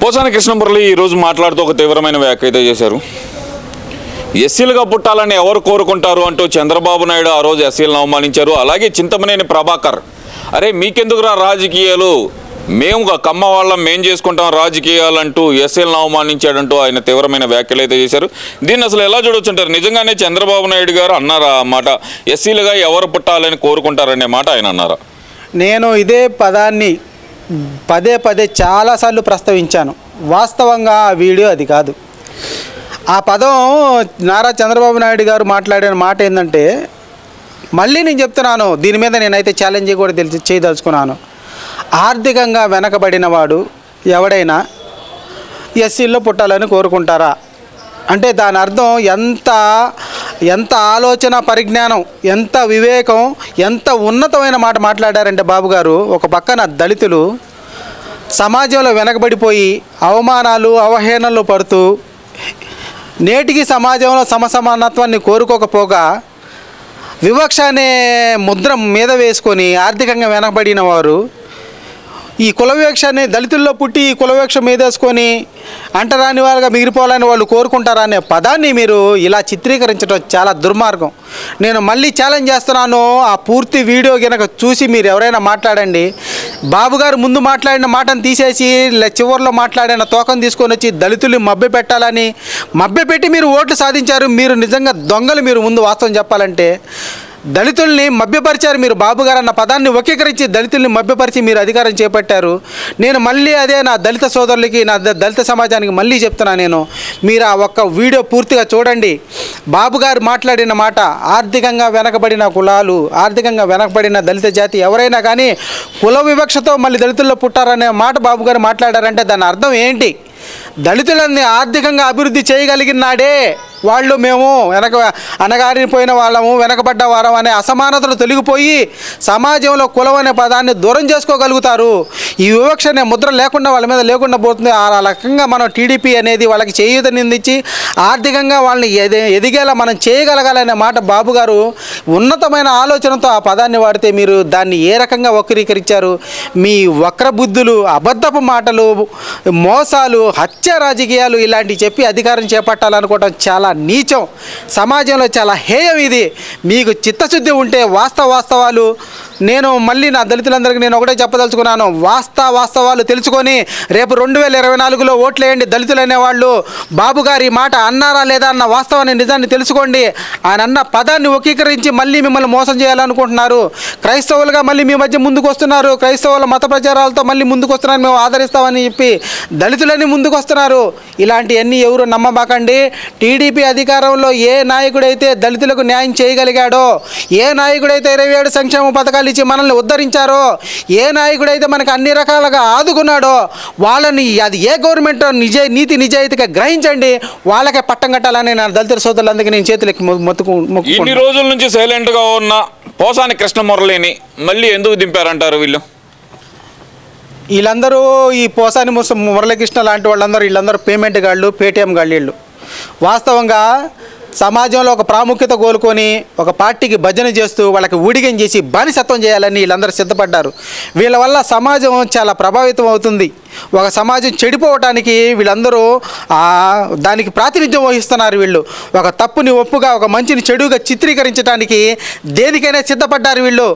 పోసాని కృష్ణమురళి ఈరోజు మాట్లాడుతూ ఒక తీవ్రమైన వ్యాఖ్య అయితే చేశారు. ఎస్సీలుగా పుట్టాలని ఎవరు కోరుకుంటారు అంటూ చంద్రబాబు నాయుడు ఆ రోజు ఎస్సీలను అవమానించారు. అలాగే చింతమనేని ప్రభాకర్, అరే మీకెందుకురా రాజకీయాలు, మేము కమ్మ వాళ్ళం మేం చేసుకుంటాం రాజకీయాలు అంటూ ఎస్సీలను అవమానించాడంటూ ఆయన తీవ్రమైన వ్యాఖ్యలు అయితే చేశారు. దీన్ని అసలు ఎలా చూడొచ్చుంటారు? నిజంగానే చంద్రబాబు నాయుడు గారు అన్నారా ఆ మాట, ఎస్సీలుగా ఎవరు పుట్టాలని కోరుకుంటారనే మాట ఆయన అన్నారా? నేను ఇదే పదాన్ని పదే పదే చాలాసార్లు ప్రస్తావించాను. వాస్తవంగా ఆ వీడియో అది కాదు. ఆ పదం నారా చంద్రబాబు నాయుడు గారు మాట్లాడిన మాట ఏంటంటే, మళ్ళీ నేను చెప్తున్నాను, దీని మీద నేనైతే ఛాలెంజ్ కూడా చేయదలుచుకున్నాను. ఆర్థికంగా వెనకబడిన వాడు ఎవడైనా ఎస్సీల్లో పుట్టాలని కోరుకుంటారా అంటే దాని అర్థం ఎంత ఆలోచన పరిజ్ఞానం, ఎంత వివేకం, ఎంత ఉన్నతమైన మాట మాట్లాడారంటే బాబు గారు. ఒక పక్కన దళితులు సమాజంలో వెనకబడిపోయి అవమానాలు అవహేళనలు పడుతూ నేటికి సమాజంలో సమసమానత్వాన్ని కోరుకోకపోగా వివక్ష అనే ముద్ర మీద వేసుకొని ఆర్థికంగా వెనకబడిన వారు ఈ కుల వివక్షని దళితుల్లో పుట్టి ఈ కుల వివక్ష మీద వేసుకొని అంటరాని వాళ్ళగా మిగిలిపోవాలని వాళ్ళు కోరుకుంటారా అనే పదాన్ని మీరు ఇలా చిత్రీకరించడం చాలా దుర్మార్గం. నేను మళ్ళీ ఛాలెంజ్ చేస్తున్నాను, ఆ పూర్తి వీడియో కనుక చూసి మీరు ఎవరైనా మాట్లాడండి. బాబు గారు ముందు మాట్లాడిన మాటను తీసేసి చివరిలో మాట్లాడిన తోకను తీసుకొని వచ్చి దళితుల్ని మభ్యపెట్టాలని మభ్యపెట్టి మీరు ఓట్లు సాధించారు. మీరు నిజంగా దొంగలు. మీరు ముందు వాస్తవం చెప్పాలంటే దళితుల్ని మభ్యపరిచారు. మీరు బాబు గారు అన్న పదాన్ని వక్రీకరించి దళితుల్ని మభ్యపరిచి మీరు అధికారం చేపట్టారు. నేను మళ్ళీ అదే నా దళిత సోదరులకి, నా దళిత సమాజానికి మళ్ళీ చెప్తున్నా, మీరు ఆ ఒక్క వీడియో పూర్తిగా చూడండి. బాబు గారు మాట్లాడిన మాట, ఆర్థికంగా వెనకబడిన కులాలు, ఆర్థికంగా వెనకబడిన దళిత జాతి ఎవరైనా కానీ కుల వివక్షతో మళ్ళీ దళితుల్లో పుట్టారనే మాట బాబు గారు మాట్లాడారంటే దాని అర్థం ఏంటి? దళితులని ఆర్థికంగా అభివృద్ధి చేయగలిగిన నాడే వాళ్ళు మేము అనగారిపోయిన వాళ్ళము, వెనకబడ్డ వారం అనే అసమానతలు తొలగిపోయి సమాజంలో కులం అనే పదాన్ని దూరం చేసుకోగలుగుతారు. ఈ వివక్ష అనే ముద్ర లేకుండా వాళ్ళ మీద లేకుండా పోతుంది. ఆ రకంగా మనం టీడీపీ అనేది వాళ్ళకి చేయూతనిందించి ఆర్థికంగా వాళ్ళని ఎదిగేలా మనం చేయగలగాలనే మాట బాబు గారు ఉన్నతమైన ఆలోచనతో ఆ పదాన్ని వాడితే మీరు దాన్ని ఏ రకంగా వక్రీకరించారు? మీ వక్ర బుద్ధులు, అబద్ధపు మాటలు, మోసాలు, హత్య రాజకీయాలు ఇలాంటివి చెప్పి అధికారం చేపట్టాలనుకోవడం చాలా నీచం. సమాజంలో చాలా హేయం ఇది. మీకు చిత్తశుద్ధి ఉంటే వాస్తవాలు నేను మళ్ళీ నా దళితులందరికీ నేను ఒకటే చెప్పదలుచుకున్నాను. వాస్తవాలు తెలుసుకొని రేపు 2024లో ఓట్లేయండి. దళితులు అనేవాళ్ళు బాబు గారి మాట అన్నారా లేదా అన్న వాస్తవాన్ని నిజాన్ని తెలుసుకోండి. ఆయన అన్న పదాన్ని వక్రీకరించి మళ్ళీ మిమ్మల్ని మోసం చేయాలనుకుంటున్నారు. క్రైస్తవులుగా మళ్ళీ మీ మధ్య ముందుకు వస్తున్నారు. క్రైస్తవుల మత ప్రచారాలతో మళ్ళీ ముందుకు వస్తున్నారు, మేము ఆదరిస్తామని చెప్పి దళితులని ముందుకు వస్తున్నారు. ఇలాంటివన్నీ ఎవరు నమ్మబాకండి. టీడీపీ అధికారంలో ఏ నాయకుడైతే దళితులకు న్యాయం చేయగలిగాడో, ఏ నాయకుడైతే 27 సంక్షేమ పథకాలు ఇచ్చి మనల్ని ఉద్ధరించారో, ఏ నాయకుడైతే మనకు అన్ని రకాలుగా ఆదుకున్నాడో వాళ్ళని అది ఏ గవర్నమెంట్ నీతి నిజాయితీగా గ్రహించండి. వాళ్ళకే పట్టం కట్టాలని నా దళిత సోదరులందరికీ నేను చేతులకి మొక్కుకుంటున్నాను. ఇన్ని రోజుల నుంచి సైలెంట్గా ఉన్న పోసాని కృష్ణమురళిని మళ్ళీ ఎందుకు దింపారంటారు? వీళ్ళందరూ ఈ పోసాని మురళీకృష్ణ లాంటి వీళ్ళందరూ పేమెంట్ గాళ్ళు, పేటీఎం గాళ్ళు. వీళ్ళు వాస్తవంగా సమాజంలో ఒక ప్రాముఖ్యత కోలుకొని ఒక పార్టీకి భజన చేస్తూ వాళ్ళకి ఊడిగం చేసి బానిసత్వం చేయాలని వీళ్ళందరూ సిద్ధపడ్డారు. వీళ్ళ వల్ల సమాజం చాలా ప్రభావితం అవుతుంది. ఒక సమాజం చెడిపోవటానికి వీళ్ళందరూ దానికి ప్రాతినిధ్యం వహిస్తున్నారు. వీళ్ళు ఒక తప్పుని ఒప్పుగా, ఒక మంచిని చెడుగా చిత్రీకరించడానికి దేనికైనా సిద్ధపడ్డారు. వీళ్ళు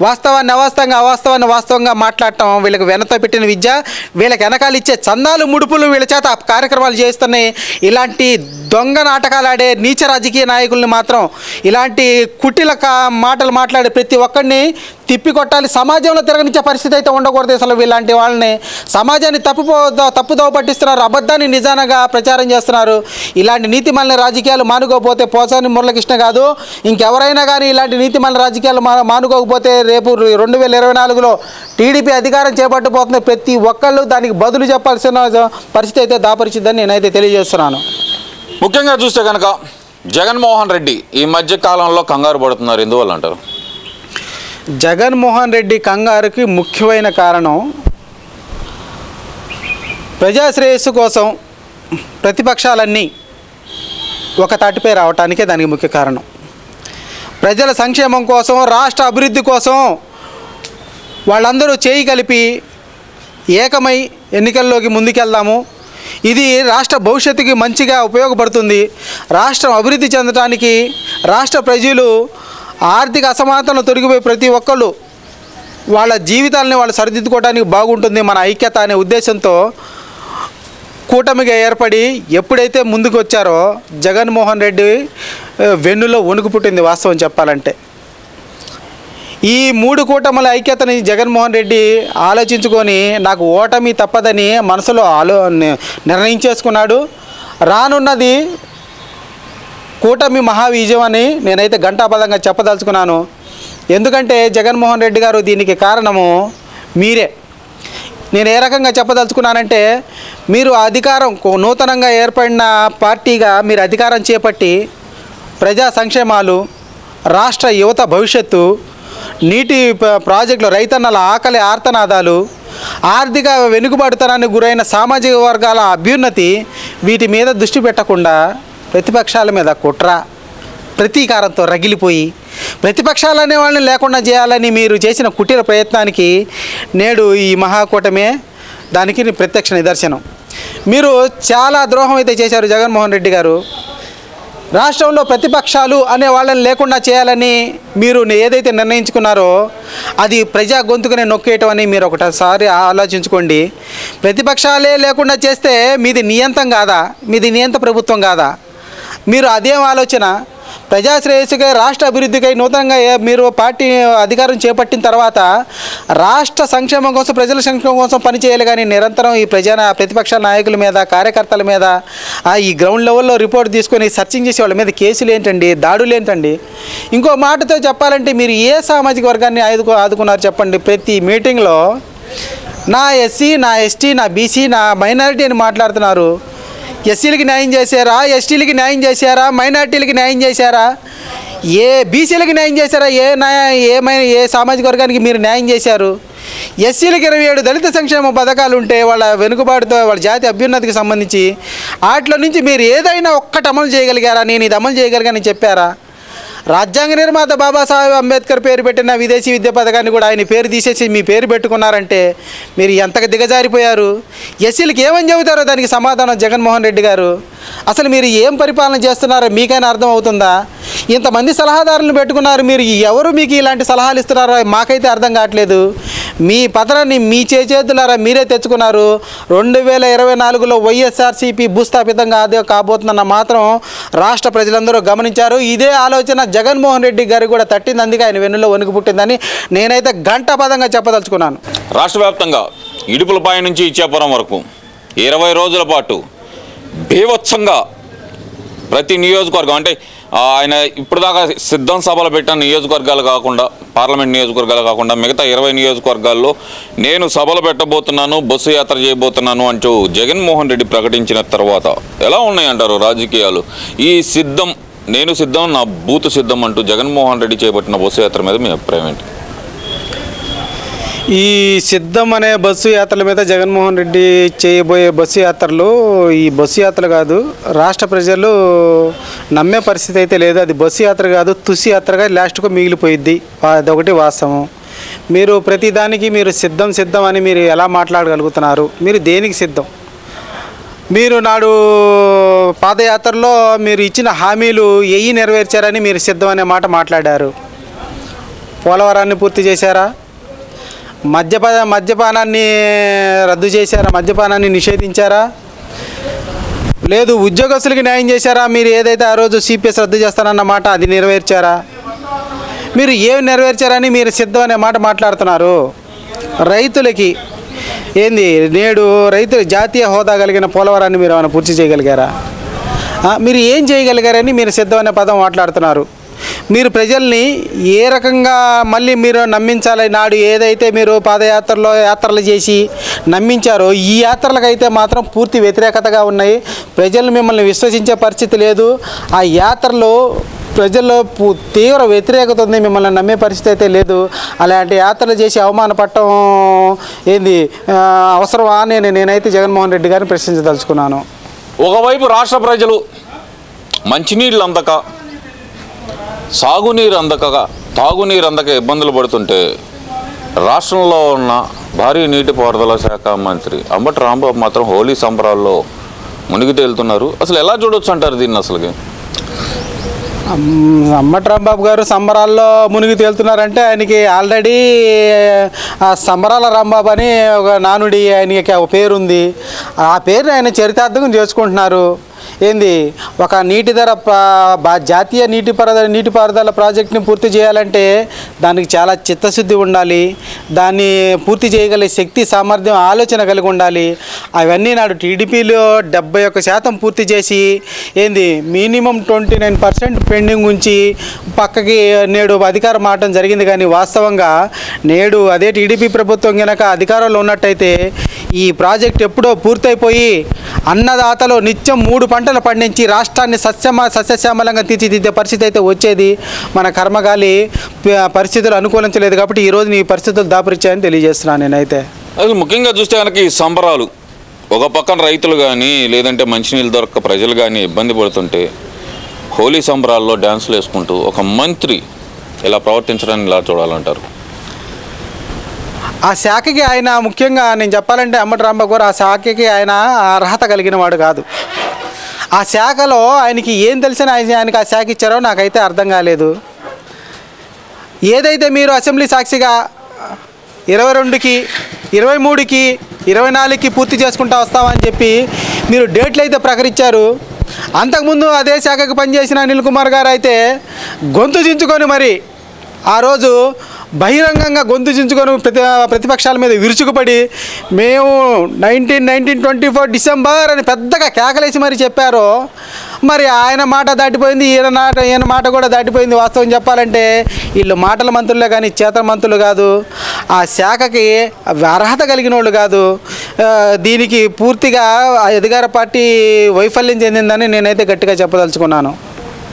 వాస్తవాన్ని అవాస్తవాన్ని వాస్తవంగా మాట్లాడటం వీళ్ళకి వెనత పెట్టిన విద్య. వీళ్ళకి వెనకాల ఇచ్చే చందాలు ముడుపులు వీళ్ళ చేత కార్యక్రమాలు చేస్తున్నాయి. ఇలాంటి దొంగ నాటకాలు ఆడే నీచ రాజకీయ నాయకుల్ని మాత్రం, ఇలాంటి కుటిల మాటలు మాట్లాడే ప్రతి ఒక్కరిని తిప్పికొట్టాలి. సమాజంలో తిరగనిచ్చే పరిస్థితి అయితే ఉండకూడదు. అసలు వీళ్ళంటి వాళ్ళని సమాజాన్ని తప్పుదోవ పట్టిస్తున్నారు, అబద్ధాన్ని నిజానగా ప్రచారం చేస్తున్నారు. ఇలాంటి నీతిమాలిన రాజకీయాలు మానుకోకపోతే పోసాని మురళీకృష్ణ కాదు, ఇంకెవరైనా కానీ ఇలాంటి నీతిమాలిన రాజకీయాలు మానుకోకపోతే రేపు 2024లో టీడీపీ అధికారం చేపట్టబోతుంది. ప్రతి ఒక్కళ్ళు దానికి బదులు చెప్పాల్సిన పరిస్థితి అయితే దాపరిచిద్దని నేనైతే తెలియజేస్తున్నాను. ముఖ్యంగా చూస్తే కనుక జగన్మోహన్ రెడ్డి ఈ మధ్య కాలంలో కంగారు పడుతున్నారు. ఎందువల్ల అంటారు? జగన్మోహన్ రెడ్డి కంగారుకి ముఖ్యమైన కారణం ప్రజాశ్రేయస్సు కోసం ప్రతిపక్షాలన్నీ ఒక తాటిపై రావటానికే దానికి ముఖ్య కారణం. ప్రజల సంక్షేమం కోసం, రాష్ట్ర అభివృద్ధి కోసం వాళ్ళందరూ చేయి కలిపి ఏకమై ఎన్నికల్లోకి ముందుకెళ్దాము, ఇది రాష్ట్ర భవిష్యత్తుకి మంచిగా ఉపయోగపడుతుంది. రాష్ట్రం అభివృద్ధి చెందడానికి, రాష్ట్ర ప్రజలు ఆర్థిక అసమానతలు తొలగిపోయి ప్రతి ఒక్కళ్ళు వాళ్ళ జీవితాలని వాళ్ళు సరిదిద్దుకోవడానికి బాగుంటుంది మన ఐక్యత అనే ఉద్దేశంతో కూటమిగా ఏర్పడి ఎప్పుడైతే ముందుకు వచ్చారో జగన్మోహన్ రెడ్డి వెన్నులో వణుకు పుట్టింది వాస్తవం చెప్పాలంటే. ఈ 3 కూటముల ఐక్యతని జగన్మోహన్ రెడ్డి ఆలోచించుకొని నాకు ఓటమి తప్పదని మనసులో నిర్ణయించేసుకున్నాడు. రానున్నది కూటమి మహావిజయం అని నేనైతే ఘంటాపథంగా చెప్పదలుచుకున్నాను. ఎందుకంటే జగన్మోహన్ రెడ్డి గారు దీనికి కారణము మీరే. నేను ఏ రకంగా చెప్పదలుచుకున్నానంటే, మీరు అధికారం నూతనంగా ఏర్పడిన పార్టీగా మీరు అధికారం చేపట్టి ప్రజా సంక్షేమాలు, రాష్ట్ర యువత భవిష్యత్తు, నీటి ప్రాజెక్టులు, రైతన్నల ఆకలి ఆర్తనాదాలు, ఆర్థిక వెనుకబాటుతనానికి గురైన సామాజిక వర్గాల అభ్యున్నతి, వీటి మీద దృష్టి పెట్టకుండా ప్రతిపక్షాల మీద కుట్ర ప్రతీకారంతో రగిలిపోయి ప్రతిపక్షాలు అనే వాళ్ళని లేకుండా చేయాలని మీరు చేసిన కుటీర ప్రయత్నానికి నేడు ఈ మహాకూటమే దానికి ప్రత్యక్ష నిదర్శనం. మీరు చాలా ద్రోహం అయితే చేశారు జగన్మోహన్ రెడ్డి గారు. రాష్ట్రంలో ప్రతిపక్షాలు అనే వాళ్ళని లేకుండా చేయాలని మీరు ఏదైతే నిర్ణయించుకున్నారో అది ప్రజా గొంతుకునే నొక్కేయటం అని మీరు ఒకసారి ఆలోచించుకోండి. ప్రతిపక్షాలే లేకుండా చేస్తే మీది నియంతం కాదా? మీది నియంత ప్రభుత్వం కాదా? మీరు అదేం ఆలోచన? ప్రజా శ్రేయస్సుకై, రాష్ట్ర అభివృద్ధికై నూతనంగా మీరు పార్టీ అధికారం చేపట్టిన తర్వాత రాష్ట్ర సంక్షేమం కోసం, ప్రజల సంక్షేమం కోసం పనిచేయాలి. కానీ నిరంతరం ఈ ప్రతిపక్షాల నాయకుల మీద, కార్యకర్తల మీద ఈ గ్రౌండ్ లెవెల్లో రిపోర్ట్ తీసుకొని సర్చింగ్ చేసి వాళ్ళ మీద కేసులు ఏంటండి, దాడులు ఏంటండి? ఇంకో మాటతో చెప్పాలంటే మీరు ఏ సామాజిక వర్గాన్ని ఆదుకున్నారు చెప్పండి? ప్రతి మీటింగ్లో నా ఎస్సీ, నా ఎస్టీ, నా బీసీ, నా మైనారిటీ అని మాట్లాడుతున్నారు. ఎస్సీలకి న్యాయం చేశారా? ఎస్టీలకి న్యాయం చేశారా? మైనార్టీలకి న్యాయం చేశారా? ఏ బీసీలకి న్యాయం చేశారా? ఏ సామాజిక వర్గానికి మీరు న్యాయం చేశారు? ఎస్సీలకి 27 దళిత సంక్షేమ పథకాలు ఉంటే వాళ్ళ వెనుకబాటుతో వాళ్ళ జాతి అభ్యున్నతికి సంబంధించి వాటిలో నుంచి మీరు ఏదైనా ఒక్కటి అమలు చేయగలిగారా? నేను ఇది అమలు చేయగలిగానని చెప్పారా? రాజ్యాంగ నిర్మాత బాబాసాహెబ్ అంబేద్కర్ పేరు పెట్టిన విదేశీ విద్యా పథకాన్ని కూడా ఆయన పేరు తీసేసి మీ పేరు పెట్టుకున్నారంటే మీరు ఎంతగా దిగజారిపోయారు? ఎస్సీలకి ఏమని చెబుతారో దానికి సమాధానం జగన్మోహన్ రెడ్డి గారు. అసలు మీరు ఏం పరిపాలన చేస్తున్నారో మీకైనా అర్థం అవుతుందా? ఇంతమంది సలహాదారులను పెట్టుకున్నారు, మీరు ఎవరు మీకు ఇలాంటి సలహాలు ఇస్తున్నారో మాకైతే అర్థం కావట్లేదు. మీ పత్రాన్ని మీ చేతులారా మీరే తెచ్చుకున్నారు. 2024లో వైఎస్ఆర్సీపీ భూస్థాపితంగా కాబోతుందన్న మాత్రం రాష్ట్ర ప్రజలందరూ గమనించారు. ఇదే ఆలోచన జగన్మోహన్ రెడ్డి గారికి కూడా తట్టింది. అందుకే ఆయన వెన్నులో వణుకు పుట్టిందని నేనైతే ఘంటాపథంగా చెప్పదలుచుకున్నాను. రాష్ట్ర వ్యాప్తంగా ఇడుపులపాయ నుంచి ఇచ్చాపురం వరకు 20 రోజుల పాటు బీభత్సంగా ప్రతి నియోజకవర్గం, అంటే ఆయన ఇప్పటిదాకా సిద్ధం సభలు పెట్టిన నియోజకవర్గాలు కాకుండా, పార్లమెంట్ నియోజకవర్గాలు కాకుండా మిగతా 20 నియోజకవర్గాల్లో నేను సభలు పెట్టబోతున్నాను, బస్సు యాత్ర చేయబోతున్నాను అంటూ జగన్మోహన్ రెడ్డి ప్రకటించిన తర్వాత ఎలా ఉన్నాయంటారు రాజకీయాలు? ఈ సిద్ధం, నేను సిద్ధం, నా బూతు సిద్ధం అంటూ జగన్మోహన్ రెడ్డి చేపట్టిన బస్సు యాత్ర మీద మీ అభిప్రాయం ఏంటి? ఈ సిద్ధం అనే బస్సు యాత్రల మీద జగన్మోహన్ రెడ్డి చేయబోయే బస్సు యాత్రలు ఈ బస్సు యాత్రలు కాదు, రాష్ట్ర ప్రజలు నమ్మే పరిస్థితి అయితే లేదు. అది బస్సు యాత్ర కాదు, తుసి యాత్రగా లాస్ట్కు మిగిలిపోయిద్ది. అదొకటి వాస్తవం. మీరు ప్రతిదానికి మీరు సిద్ధం అని మీరు ఎలా మాట్లాడగలుగుతున్నారు? మీరు దేనికి సిద్ధం? మీరు నాడు పాదయాత్రలో మీరు ఇచ్చిన హామీలు నెరవేర్చారని మీరు సిద్ధం అనే మాట మాట్లాడారు. పోలవరాన్ని పూర్తి చేశారా? మద్యపానాన్ని రద్దు చేశారా? మద్యపానాన్ని నిషేధించారా? లేదు. ఉద్యోగస్తులకి న్యాయం చేశారా? మీరు ఏదైతే ఆ రోజు సిపిఎస్ రద్దు చేస్తారన్న మాట అది నెరవేర్చారా? మీరు ఏమి నెరవేర్చారని మీరు సిద్ధం అనే మాట మాట్లాడుతున్నారు. రైతులకి ఏంది, నేడు రైతులు జాతీయ హోదా కలిగిన పోలవరాన్ని మీరు ఏమైనా పూర్తి చేయగలిగారా? మీరు ఏం చేయగలిగారని మీరు సిద్ధం అనే పదం మాట్లాడుతున్నారు. మీరు ప్రజల్ని ఏ రకంగా మళ్ళీ మీరు నమ్మించాలి? నాడు ఏదైతే మీరు పాదయాత్రలో యాత్రలు చేసి నమ్మించారో ఈ యాత్రలకైతే మాత్రం పూర్తి వ్యతిరేకతగా ఉన్నాయి. ప్రజలు మిమ్మల్ని విశ్వసించే పరిస్థితి లేదు. ఆ యాత్రలో ప్రజల్లో తీవ్ర వ్యతిరేకత ఉంది, మిమ్మల్ని నమ్మే పరిస్థితి అయితే లేదు. అలాంటి యాత్రలు చేసి అవమానపడటం ఏంది అవసరమా అని నేనైతే జగన్మోహన్ రెడ్డి గారిని ప్రశ్నించదలుచుకున్నాను. ఒకవైపు రాష్ట్ర ప్రజలు మంచినీళ్ళు అందక, సాగునీరు అందక, తాగునీరు అందక ఇబ్బందులు పడుతుంటే రాష్ట్రంలో ఉన్న భారీ నీటిపారుదల శాఖ మంత్రి అంబటి రాంబాబు మాత్రం హోలీ సంబరాల్లో మునిగి తేలుతున్నారు. అసలు ఎలా చూడొచ్చు అంటారు దీన్ని అసలుకి? అంబటి రాంబాబు గారు సంబరాల్లో మునిగి తేలుతున్నారంటే ఆయనకి ఆల్రెడీ ఆ సంబరాల రాంబాబు అని ఒక నానుడి ఆయనకి ఒక పేరుంది. ఆ పేరుని ఆయన చరితార్థకం చేసుకుంటున్నారు. ఏంది ఒక జాతీయ నీటిపారుదల ప్రాజెక్ట్ని పూర్తి చేయాలంటే దానికి చాలా చిత్తశుద్ధి ఉండాలి. దాన్ని పూర్తి చేయగలిగే శక్తి, సామర్థ్యం, ఆలోచన కలిగి ఉండాలి. అవన్నీ నాడు టీడీపీలో 71% పూర్తి చేసి ఏంది మినిమం 29% పెండింగ్ ఉంచి పక్కకి నేడు అధికారం మారడం జరిగింది. కానీ వాస్తవంగా నేడు అదే టీడీపీ ప్రభుత్వం కనుక అధికారంలో ఉన్నట్టయితే ఈ ప్రాజెక్ట్ ఎప్పుడో పూర్తయిపోయి అన్నదాతలు నిత్యం 3 పంటలు పండించి రాష్ట్రాన్ని సస్యశ్యామలంగా తీర్చిదిద్దే పరిస్థితి అయితే వచ్చేది. మన కర్మగాలి పరిస్థితులు అనుకూలించలేదు కాబట్టి ఈరోజు ఈ పరిస్థితులు దాపురిచ్చాయని తెలియజేస్తున్నాను నేనైతే. అసలు ముఖ్యంగా చూస్తే కనుక ఈ సంబరాలు ఒక పక్కన రైతులు కానీ లేదంటే మంచినీళ్ళు దొరక్క ప్రజలు కానీ ఇబ్బంది పడుతుంటే హోలీ సంబరాల్లో డ్యాన్సులు వేసుకుంటూ ఒక మంత్రి ఇలా ప్రవర్తించడాన్ని ఇలా చూడాలంటారు? ఆ శాఖకి ఆయన ముఖ్యంగా నేను చెప్పాలంటే అంబటి రాంబాబు గారు ఆ శాఖకి ఆయన అర్హత కలిగిన వాడు కాదు. ఆ శాఖలో ఆయనకి ఏం తెలిసినా ఆయనకి ఆ శాఖ ఇచ్చారో నాకైతే అర్థం కాలేదు. ఏదైతే మీరు అసెంబ్లీ సాక్షిగా 22కి 23కి 24కి పూర్తి చేసుకుంటూ వస్తామని చెప్పి మీరు డేట్లు అయితే ప్రకటించారు. అంతకుముందు అదే శాఖకు పనిచేసిన అనిల్ కుమార్ గారు అయితే గొంతు చించుకొని మరి ఆ రోజు బహిరంగంగా గొంతు చించుకొని ప్రతిపక్షాల మీద విరుచుకుపడి మేము 2024 డిసెంబర్ అని పెద్దగా కేకలేసి మరి చెప్పారు. మరి ఆయన మాట దాటిపోయింది, ఈయన మాట కూడా దాటిపోయింది. వాస్తవం చెప్పాలంటే వీళ్ళు మాటల మంత్రులే కానీ చేతల మంత్రులు కాదు. ఆ శాఖకి అర్హత కలిగిన వాళ్ళు కాదు. దీనికి పూర్తిగా అధికార పార్టీ వైఫల్యం చెందిందని నేనైతే గట్టిగా చెప్పదలుచుకున్నాను.